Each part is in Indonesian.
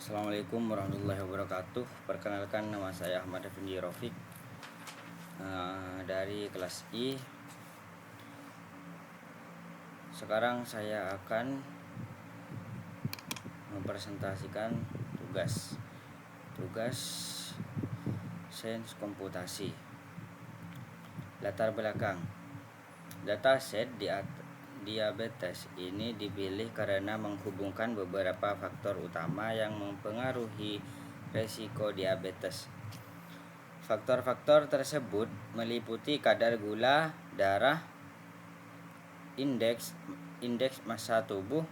Assalamualaikum warahmatullahi wabarakatuh. Perkenalkan, nama saya Ahmad Effendi Rafiq, dari kelas I. Sekarang saya akan mempresentasikan tugas sains komputasi. Latar belakang dataset diabetes ini dipilih karena menghubungkan beberapa faktor utama yang mempengaruhi resiko diabetes. Faktor-faktor tersebut meliputi kadar gula darah, indeks massa tubuh,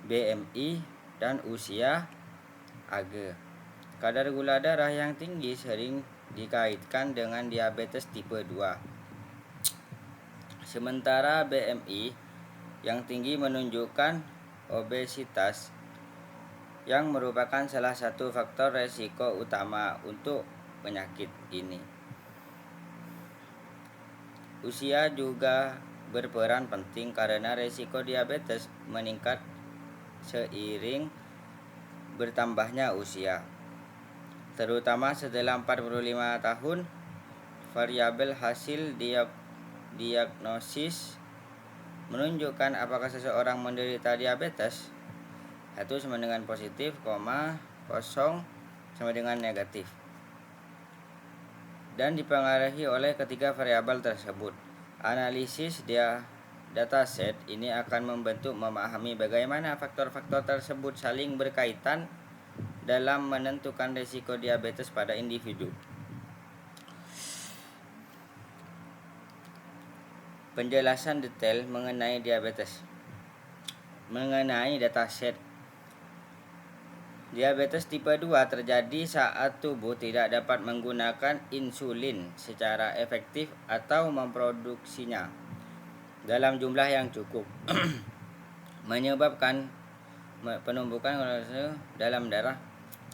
BMI, dan usia (AGE). Kadar gula darah yang tinggi sering dikaitkan dengan diabetes tipe 2. Sementara BMI yang tinggi menunjukkan obesitas, yang merupakan salah satu faktor resiko utama untuk penyakit ini. Usia juga berperan penting karena resiko diabetes meningkat seiring bertambahnya usia, terutama setelah 45 tahun. Variabel hasil diagnosis menunjukkan apakah seseorang menderita diabetes. 1 sama dengan positif, 0 sama dengan negatif, dan dipengaruhi oleh ketiga variabel tersebut. Analisis dataset ini akan membantu memahami bagaimana faktor-faktor tersebut saling berkaitan dalam menentukan risiko diabetes pada individu. Penjelasan detail mengenai diabetes. Mengenai dataset, diabetes tipe 2 terjadi saat tubuh tidak dapat menggunakan insulin secara efektif atau memproduksinya dalam jumlah yang cukup, menyebabkan penumpukan kolesterol dalam darah.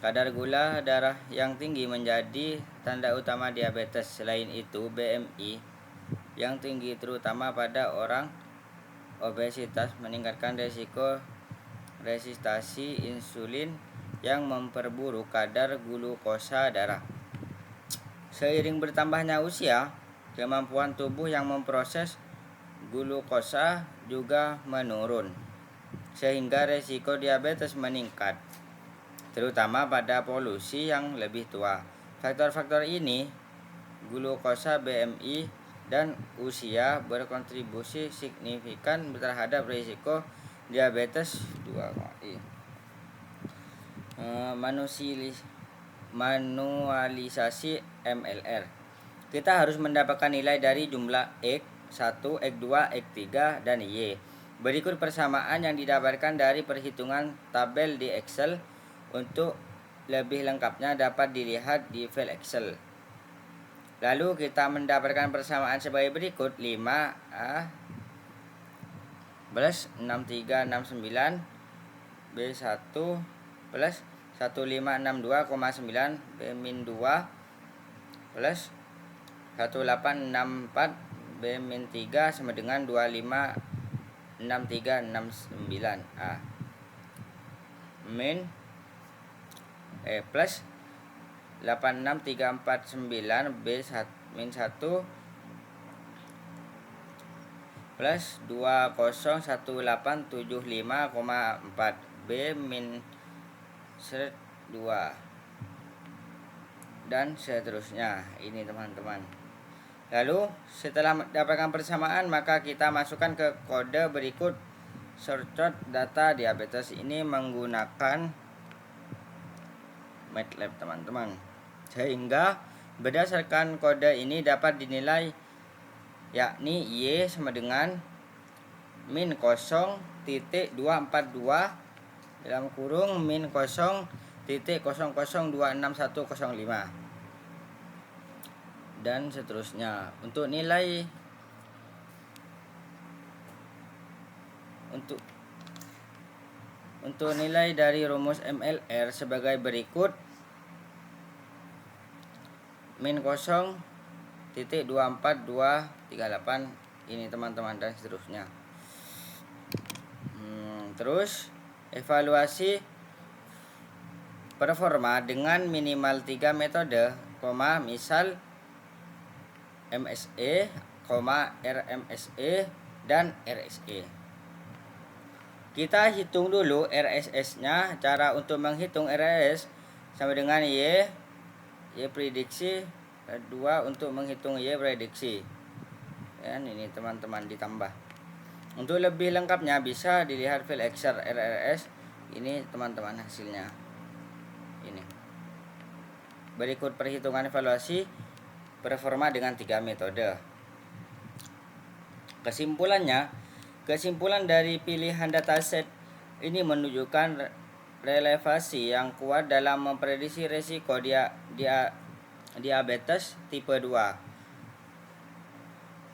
Kadar gula darah yang tinggi menjadi tanda utama diabetes. Selain itu, BMI yang tinggi terutama pada orang obesitas meningkatkan risiko resistansi insulin yang memperburuk kadar glukosa darah. Seiring bertambahnya usia, kemampuan tubuh yang memproses glukosa juga menurun, sehingga risiko diabetes meningkat, terutama pada polusi yang lebih tua. Faktor-faktor ini, glukosa, BMI, dan usia, berkontribusi signifikan terhadap risiko diabetes 2. Manualisasi MLR. Kita harus mendapatkan nilai dari jumlah X1, X2, X3, dan Y. Berikut persamaan yang didapatkan dari perhitungan tabel di Excel. Untuk lebih lengkapnya dapat dilihat di file Excel. Lalu kita mendapatkan persamaan sebagai berikut: 5A plus 6369 B1 plus 1562,9 B-2 plus 1864 B-3 sama dengan 256369A plus 86349 B-1 plus 201875,4 B-2, dan seterusnya. Ini teman-teman. Lalu setelah mendapatkan persamaan, maka kita masukkan ke kode berikut. Shortcut data diabetes ini menggunakan MATLAB, teman-teman, sehingga berdasarkan kode ini dapat dinilai, yakni Y sama dengan min 0.242 dalam kurung min 0.00261105, dan seterusnya. Untuk nilai dari rumus MLR sebagai berikut: min 0.24238, ini teman-teman, dan seterusnya. Terus evaluasi performa dengan minimal 3 metode, misal MSE, RMSE, dan RSE. Kita hitung dulu RSS-nya. Cara untuk menghitung RSS sama dengan Y prediksi, 2 untuk menghitung Y prediksi. Dan ini teman-teman ditambah. Untuk lebih lengkapnya bisa dilihat file Excel RRS. Ini teman-teman hasilnya. Ini. Berikut perhitungan evaluasi performa dengan 3 metode. Kesimpulan dari pilihan dataset ini menunjukkan relevasi yang kuat dalam memprediksi risiko diabetes tipe 2.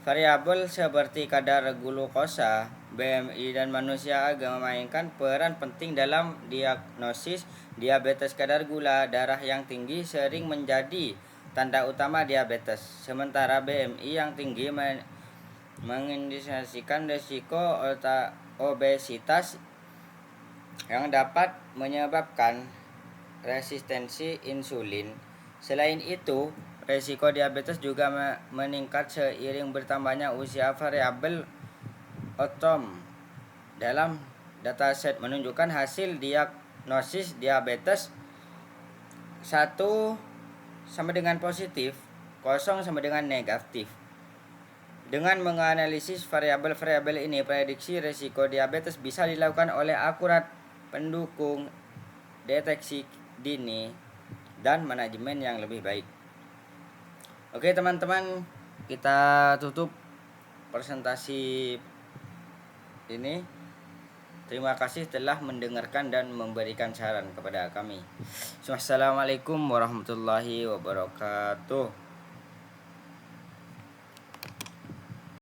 Variabel seperti kadar glukosa, BMI, dan manusia agak memainkan peran penting dalam diagnosis diabetes. Kadar gula darah yang tinggi sering menjadi tanda utama diabetes, sementara BMI yang tinggi mengindikasikan risiko obesitas yang dapat menyebabkan resistensi insulin. Selain itu, risiko diabetes juga meningkat seiring bertambahnya usia. Variabel outcome dalam dataset menunjukkan hasil diagnosis diabetes 1 sama dengan positif, 0 sama dengan negatif. Dengan menganalisis variabel-variabel ini, prediksi risiko diabetes bisa dilakukan oleh akurat, pendukung deteksi dini dan manajemen yang lebih baik. Oke teman-teman, kita tutup presentasi ini. Terima kasih telah mendengarkan dan memberikan saran kepada kami. Wassalamualaikum warahmatullahi wabarakatuh.